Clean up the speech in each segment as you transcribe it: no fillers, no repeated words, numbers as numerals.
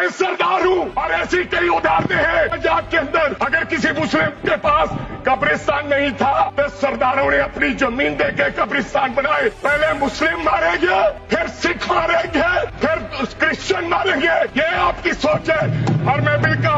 मैं सरदार हूँ और ऐसी कई उदाहरणें हैं पंजाब के अंदर। अगर किसी मुस्लिम के पास कब्रिस्तान नहीं था तो सरदारों ने अपनी जमीन देके कब्रिस्तान बनाए। पहले मुस्लिम मारेंगे, फिर सिख मारेंगे, फिर क्रिश्चियन मारेंगे। ये आपकी सोच है और मैं बिल का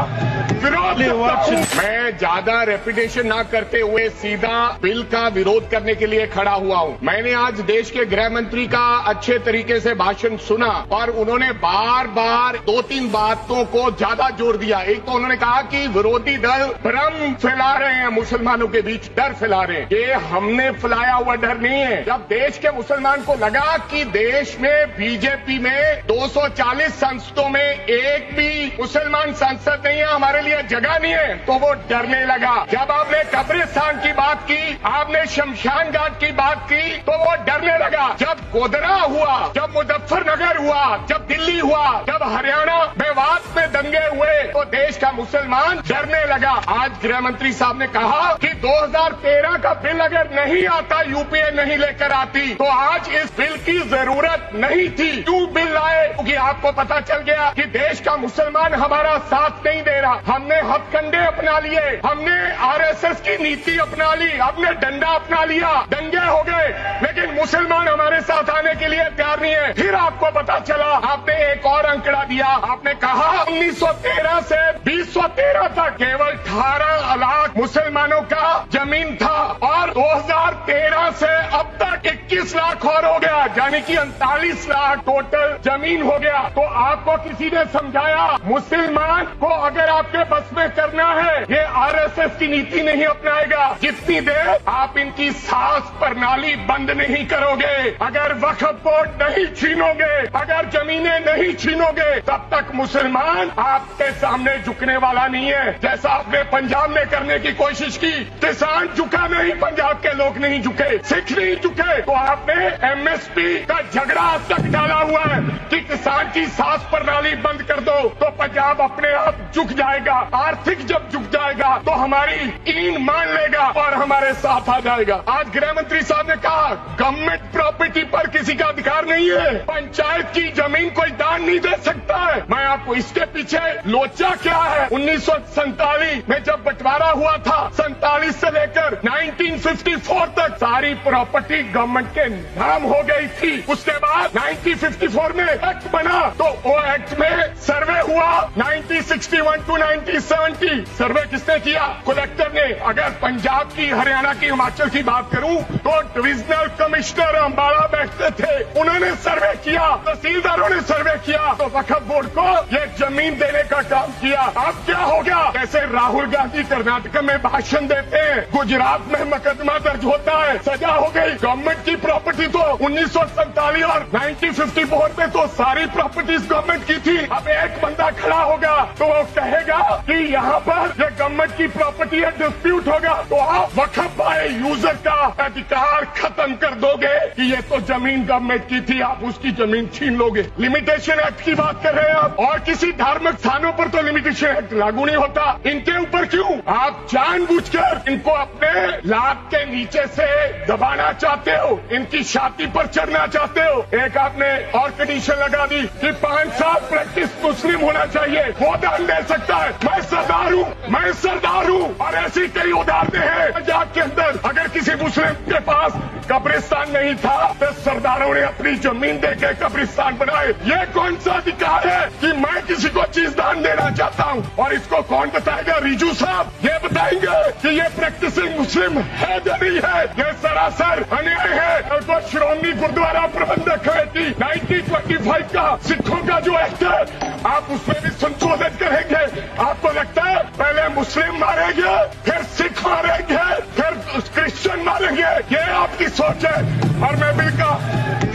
विरोध करता हूं। मैं ज्यादा रेपुटेशन ना करते हुए सीधा बिल का विरोध करने के लिए खड़ा हुआ हूं। मैंने आज देश के गृह मंत्री का अच्छे तरीके से भाषण सुना और उन्होंने बार बार 2-3 बातों को ज्यादा जोर दिया। एक तो उन्होंने कहा कि विरोधी दल भ्रम फैला रहे हैं, मुसलमानों के बीच डर फैला रहे हैं। ये हमने फैलाया हुआ डर नहीं है। जब देश के मुसलमान को लगा कि देश में बीजेपी में 240 संसदों में एक भी मुसलमान सांसद नहीं है, हमारे लिए जगह नहीं है, तो वो डरने लगा। जब आपने कब्रिस्तान की बात की, आपने शमशान घाट की बात की, तो वो डरने लगा। जब गोधरा हुआ, जब मुजफ्फरनगर हुआ, जब दिल्ली हुआ, जब हरियाणा मेवात में दंगे हुए, तो देश का मुसलमान डरने लगा। आज गृह मंत्री साहब ने कहा कि 2013 का बिल अगर नहीं आता, यूपीए नहीं लेकर आती, तो आज इस बिल की जरूरत नहीं थी। क्यों बिल लाए? क्योंकि आपको पता चल गया कि देश का मुसलमान हमारा साथ नहीं दे रहा। हमने हथकंडे अपना लिए, हमने आरएसएस की नीति अपना ली, हमने डंडा अपना लिया, दंगे हो गए, लेकिन मुसलमान हमारे साथ आने के लिए तैयार नहीं है। फिर आपको पता चला, आपने एक और अंकड़ा दिया। आपने कहा 1913 से 2013 तक केवल 18 लाख मुसलमानों का जमीन था और 2013 से अब तक 21 लाख और हो गया, यानी कि 39 लाख टोटल जमीन हो गया। तो आपको किसी ने समझाया मुसलमान को अगर आपके बस में करना है, ये आरएसएस की नीति नहीं अपनाएगा जितनी देर आप इनकी सांस प्रणाली बंद नहीं करोगे। अगर वक्फ बोर्ड नहीं छीनोगे, अगर जमीनें नहीं छीनोगे, तब तक मुसलमान आपके सामने झुकने वाला नहीं है। जैसा आपने पंजाब में करने की कोशिश की, किसान झुका नहीं, पंजाब के लोग नहीं झुके, सिख नहीं झुके, तो आपने एमएसपी का झगड़ा अब तक डाला हुआ है कि किसान की सांस प्रणाली बंद कर दो तो पंजाब अपने आप झुक जाएगा। आर्थिक जब झुक जाएगा तो हमारी ईन मान लेगा और हमारे साथ आ जाएगा। आज गृह मंत्री साहब ने कहा गवर्नमेंट प्रॉपर्टी पर किसी का अधिकार नहीं है, पंचायत की जमीन कोई दान नहीं दे सकता है। मैं आपको इसके पीछे लोचा क्या है, 1947 में जब बंटवारा हुआ था, 47 से लेकर 1954 तक सारी प्रॉपर्टी गवर्नमेंट के नाम हो गई थी। उसके बाद 1954 में एक्ट बना, तो वो एक्ट में सर्वे हुआ 1961 टू 1970। सर्वे किसने किया? कलेक्टर ने। अगर पंजाब की, हरियाणा की, हिमाचल की बात करूं तो डिविजनल कमिश्नर अंबाला बैठते थे, उन्होंने सर्वे किया, तहसीलदारों ने सर्वे किया, तो वक्फ बोर्ड को ये जमीन देने का काम किया। अब क्या हो गया? जैसे राहुल गांधी कर्नाटक में भाषण देते हैं, गुजरात में मुकदमा दर्ज होता है, सजा हो गई। गवर्नमेंट की प्रॉपर्टी तो 1947 और 1954 में तो सारी प्रॉपर्टीज गवर्नमेंट की थी। अब एक बंदा खड़ा होगा तो वो कहेगा कि यहाँ पर ये गवर्नमेंट की प्रॉपर्टी है, डिस्प्यूट होगा, तो आप वक्फ बाय यूजर का अधिकार खत्म कर दोगे कि ये तो जमीन गवर्नमेंट की थी, आप उसकी जमीन छीन लोगे। लिमिटेशन एक्ट की बात कर रहे हैं आप, और किसी धार्मिक स्थानों पर तो लिमिटेशन एक्ट लागू नहीं होता, इनके ऊपर क्यों? आप जानबूझकर इनको अपने लात के नीचे से दबाना चाहते हो, इनकी छाती पर चढ़ना चाहते हो। एक आपने और कंडीशन लगा दी कि 5 साल प्रैक्टिस मुस्लिम होना चाहिए, वो दान दे सकता है। मैं सरदार हूँ और ऐसी कई उदाहरणें हैं पंजाब के अंदर। अगर किसी मुस्लिम के पास कब्रिस्तान नहीं था तो सरदारों ने अपनी जमीन देके कब्रिस्तान बनाए। ये कौन सा अधिकार है कि मैं किसी को चीज दान देना चाहता हूँ? और इसको कौन बताएगा? रिजू साहब ये बताएंगे कि ये प्रैक्टिसिंग मुस्लिम है या नहीं है। ये सरासर अन्याय है। तो श्रोमणी गुरुद्वारा प्रबंधक कमेटी 1925 का सिखों का जो एक्ट है, आप उसमें भी संशोधन करेंगे। आपको लगता है पहले मुस्लिम मारेंगे, फिर सिख मारेंगे, फिर क्रिश्चियन मारेंगे? ये आपकी सोच है और मैं बिल का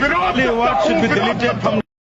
विरोध करता हूं।